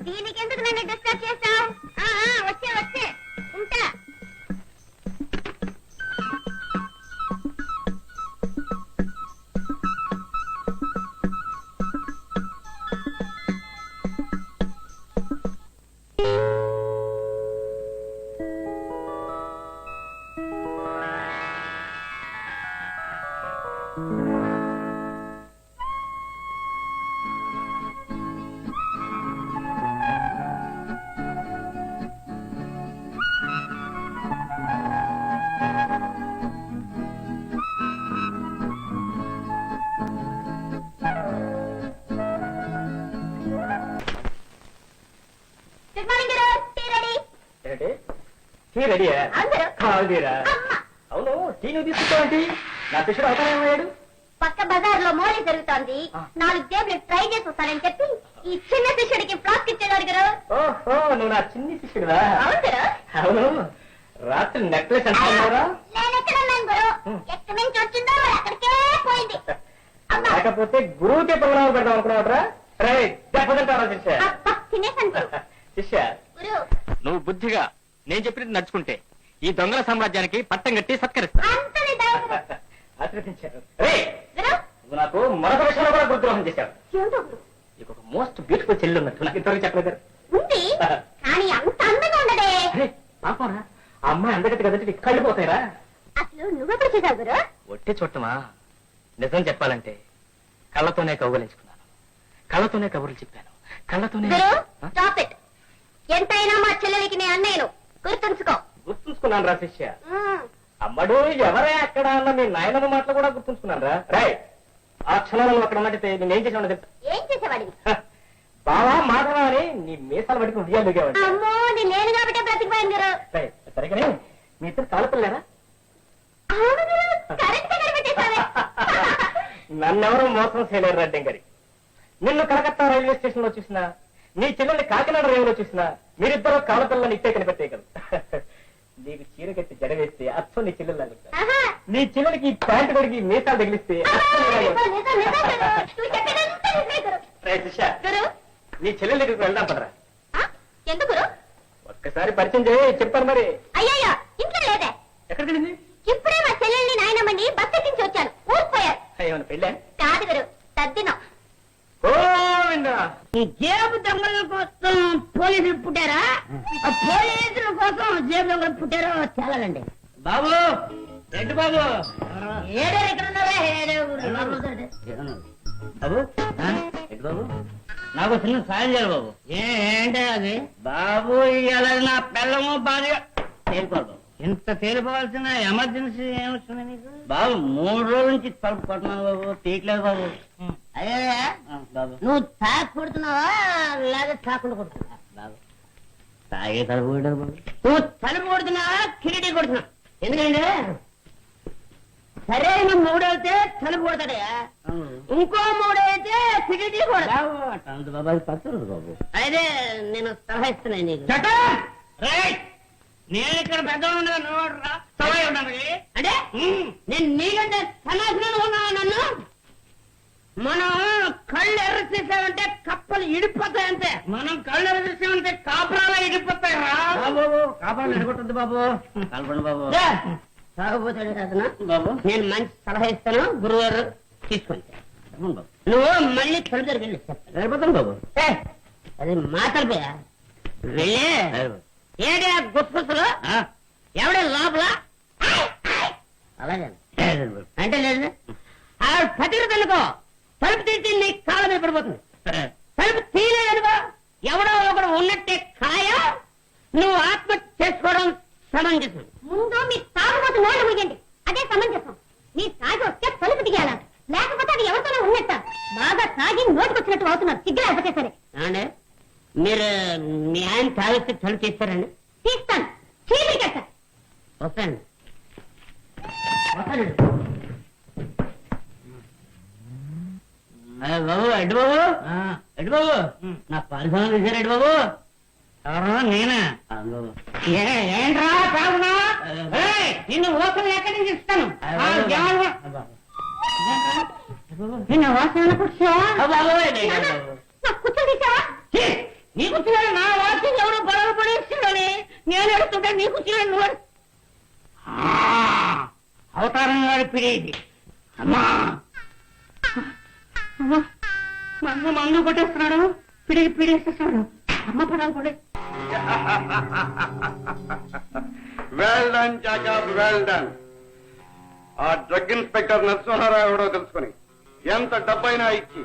దీనికి ఎందుకు నన్ను డిస్టర్బ్ చేస్తావు? వచ్చే వచ్చే ఉంటా. అవును, టీ నువ్వు తీసుకుంటావంటి? నా శిష్యుడు అవతారమయ్యాడు. పక్క బజార్ లో మోలీ జరుగుతోంది. 4 టేబుల్ ట్రై చేసి వస్తానని చెప్పి ఈ చిన్న శిష్యుడికి ఫ్లాస్క్ ఇచ్చేవారు గారు. ఓహో, నువ్వు నా చిన్ని శిష్యుడువా? అవును. అవును, రాత్రి నెక్లెస్ అంటున్నారా? నేనెక్కడున్నాను గురు? ఎక్కడి నుంచి వచ్చిందో మరి అక్కడికే పోయింది. లేకపోతే గురువుకే ప్రోగ్రాం పెడదాం అనుకున్నావురా? దెబ్బతింటారా శిష్య? తినేసాను శిష్య, గురు. నువ్వు బుద్ధిగా నేను చెప్పినట్టు నడుచుకుంటే ఈ దొంగల సామ్రాజ్యానికి పట్టం కట్టి సత్కరిస్తా. ఆశీర్వదించారు. నువ్వు నాకు మరొక విషయంలో కూడా గురుద్రోహం చేశావు. నీకు ఒక మోస్ట్ బ్యూటిఫుల్ చెల్లి ఉన్నట్టు నాకు ఇంతవరకు చెప్పలేదు. ఉంది కానీ అంత అందంగా ఉండదే. పాపరా, ఆ అమ్మాయి అందగతి కదంటే నీకు కళ్ళు పోతాయిరా. అసలు నువ్వెప్పుడు చేశావు గురు? ఒట్టి చుట్టమా, నిజం చెప్పాలంటే కళ్ళతోనే కౌగలించుకున్నాను, కళ్ళతోనే కబుర్లు చెప్పాను, కళ్ళతోనే. Stop it. ఎంతైనా మా చెల్లెలికి నేను అన్నయ్యను, గుర్తుంచుకో. గుర్తుంచుకున్నాను రా శిష్య. అమ్మడు ఎవరే అక్కడ అన్న మీ నాయనమ్మ మాటలు కూడా గుర్తుంచుకున్నాను రా. రాయ్, ఆ క్షణంలో అక్కడ ఉన్నట్టు నేనేం చేసాను చెప్తా. ఏం చేసేవాడివి? బావా మాధవ అని నీ మీసాలు పట్టుకుని ఉద్యోగాలు దిగేవాడి. అమ్మో, నేను లేను కాబట్టి బ్రతికిపోయాను గురు. సరిగానే మీ ఇద్దరు కాలపిల్లారా? నన్నెవరూ మోసం చేయలేరు రెడ్డి గారి. నిన్ను కలకత్తా రైల్వే స్టేషన్ లో చూసినా, నీ చెల్లెల్ని కాకినాడ రైలులో చూసినా మీరిద్దరూ కాలపిల్లని ఇట్టే కనిపెట్టేయగలరు. నీకు చీర కట్టి జడ వేస్తే అచ్చం నీ చెల్లెలు నీ చెల్లెలకి ప్యాంటు కడిగి మీసాలు తగిలిస్తే నీ చెల్లెల దగ్గరికి వెళ్దాం పదరా. ఎందుకు? ఒక్కసారి పరిచయం చేయి, చెప్పాను మరి. అయ్యయ్యో, ఇంట్లో లేదే. ఎక్కడికి వెళ్ళింది? ఇప్పుడే మా చెల్లెల్ని నాయనమ్మని బస్ ఎక్కించి వచ్చాను. ఊరిపోయారు. ఏమన్నా పెళ్ళా? కాదు గురు, తద్దినం. ఈ జేబు దొంగల కోసం పోలీసులు పుట్టారా? పోలీసుల కోసం జేబు దొంగలు పుట్టారో తెలగండి. బాబు, రెడ్డి బాబు, ఏడే ఇక్కడ ఉన్నారా? బాబు, రెడ్డి బాబు, నాకు చిన్న సాయం చేయాలి బాబు. ఏంటే అది? బాబు, ఇవాళ నా పిల్లము బాగా తేలిపోదు. ఇంత తేలిపోవాల్సిన ఎమర్జెన్సీ ఏమొస్తుంది నీకు? బాబు, 3 రోజుల నుంచి తలుపు కొట్టున్నాను బాబు, తీయట్లేదు బాబు. అయ్యా బాబు, నువ్వు తాకి కొడుతున్నావా లేదా తాకుండా కొడుతున్నావా? బాబు, తాగే తలుపు కొట్టారు బాబు. నువ్వు తలుపు కొడుతున్నావా కిరీటీ కొడుతున్నావు? ఎందుకంటే సరైన 3 అయితే తలుపు కొడతాడయా, ఇంకో 3 అయితే కిరీటీ కొడతా. బాబు, అది పక్కన బాబు. అయితే నేను సలహా ఇస్తున్నాను నీకు. నేను ఇక్కడ పెద్ద అంటే నేను నీకంటే సన్నాసిగా ఉన్నావా నన్ను? మనం కళ్ళు ఎర్ర చేసామంటే కప్పలు ఇడిపోతాయంతే. మనం కళ్ళు ఎర్ర చేసామంటే కాపురాలు ఇడిపోతాయి రా బాబు. కాపురాలు ఎడగొట్టద్దు బాబు, కలపండి బాబు. తాగపోతాడు అతను బాబు. నేను మంచి సలహా ఇస్తాను, గురువారు తీసుకుంటా. నువ్వు మళ్ళీ తలుపు దగ్గరికి వెళ్ళి వెళ్ళిపోతాను బాబు. అది మాట్లాడిపోయా వెళ్ళి ఏడే గుసగుసలు ఎవడే లోపల అలాగే అంటే లేదు. ఆ పతికి తెలుకో, తలుపు తీసి నీ కాళ్ళ మీద పడిపోతుంది. తలుపు తీయలేదనుకో, ఎవడో ఒకడు ఉన్నట్టే ఖాయం. నువ్వు ఆత్మహత్య చేసుకోవడం సమంజసం. ముందు మీ తాగుబోతు నోళ్ళు ముగియండి, అదే సమంజసం. మీ తాగి వస్తే తలుపు దిగాల, లేకపోతే అది ఎవరితోనే ఉన్నట్ట. బాగా తాగి నోటికొచ్చినట్టు అవుతున్నారు, సిగ్గులు అయిపోతే సరే. అంటే మీరు మీ ఆయన తాగిస్తే తలుపు తీస్తారండి? తీస్తాను, చీలికెట్ట. వస్తానండి వస్తానండి. బాబు, ఎడ్డు బాబు, ఎడ్డు బాబు, నా పరిశ్రమ తీశారు ఎడ్డు బాబు. ఎవరో నేనా? ఏంట్రా తాగునా? నిన్ను ఓసలు ఎక్కడి నుంచి ఇస్తాను? నిన్న ఓసలు కూర్చోవా? కూర్చోదీసావా? నీకు కుర్చీలో నా వాచి ఎవరు బలవ పడేస్తున్నాడని నేను ఎడుతుంటే నీ కుర్చీలో నువ్వు అవతారం గారి పిడేది అమ్మా అమ్మా మందు కొట్టేస్తున్నాడు పిడేస్తున్నాడు అమ్మ పడాలి పడే వెల్ డన్ చాచా వెల్ డన్. ఆ డ్రగ్ ఇన్స్పెక్టర్ నరసింహారావు ఎవడో తెలుసుకుని ఎంత డబ్బైనా ఇచ్చి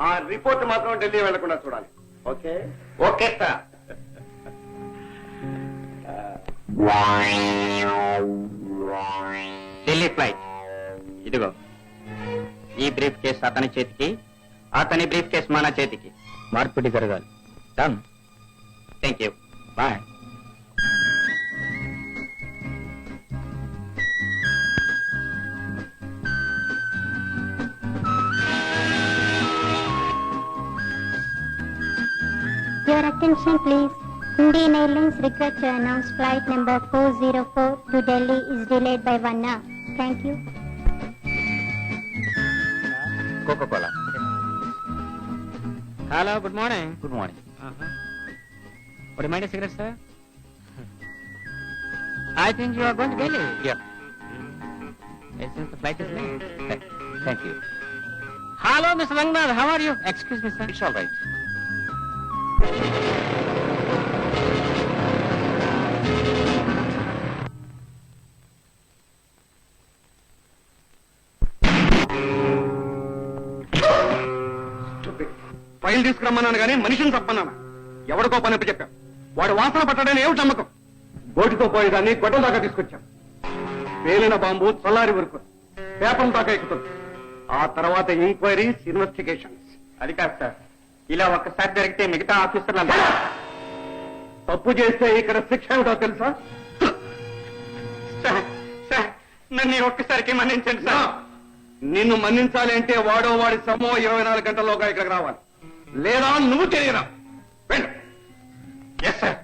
ఆ రిపోర్ట్ మాత్రం ఢిల్లీ వెళ్లకుండా చూడాలి. Okay okay sir. Delhi flight ఇదిగో. ఈ బ్రీఫ్ కేసు అతని చేతికి, అతని బ్రీఫ్ కేసు మన చేతికి. మార్పిడి జరగాలి. Done. Thank you. Bye. Your attention please. Indian Airlines regret to announce flight number 404 to Delhi is delayed by 1 hour. Thank you. Coca-Cola. Hello, good morning. Good morning. Would you mind a cigarette, sir? I think you are going to Delhi. Yeah. Since the flight is late. Thank you. Hello, Mr. Rangnath. How are you? Excuse me, sir. It's all right. File తీసుకురమ్మన్నాను కానీ మనిషిని తప్పన్నాను. ఎవడికో పని చెప్పాం. వాడు వాసన పట్టడని ఏమిటి నమ్మకం? గోటితో పోయేదాన్ని గొడ్డల దాకా తీసుకొచ్చాం. పేలిన బాంబు చల్లారి వరకు పేపర్ దాకా ఎక్కుతుంది. ఆ తర్వాత ఎంక్వైరీస్, ఇన్వెస్టిగేషన్స్. అది కాదు సార్, ఇలా ఒక్కసారి జరిగితే మిగతా ఆఫీసర్లు తప్పు చేస్తే ఇక్కడ శిక్ష ఏమిటో తెలుసా? సార్ నన్ను ఒక్కసారికి మన్నించండి సార్. నిన్ను మన్నించాలి అంటే వాడో వాడి సమ్మో 24 గంటల్లోగా ఇక్కడికి రావాలి, లేదా నువ్వు తెలియరా. Yes sir.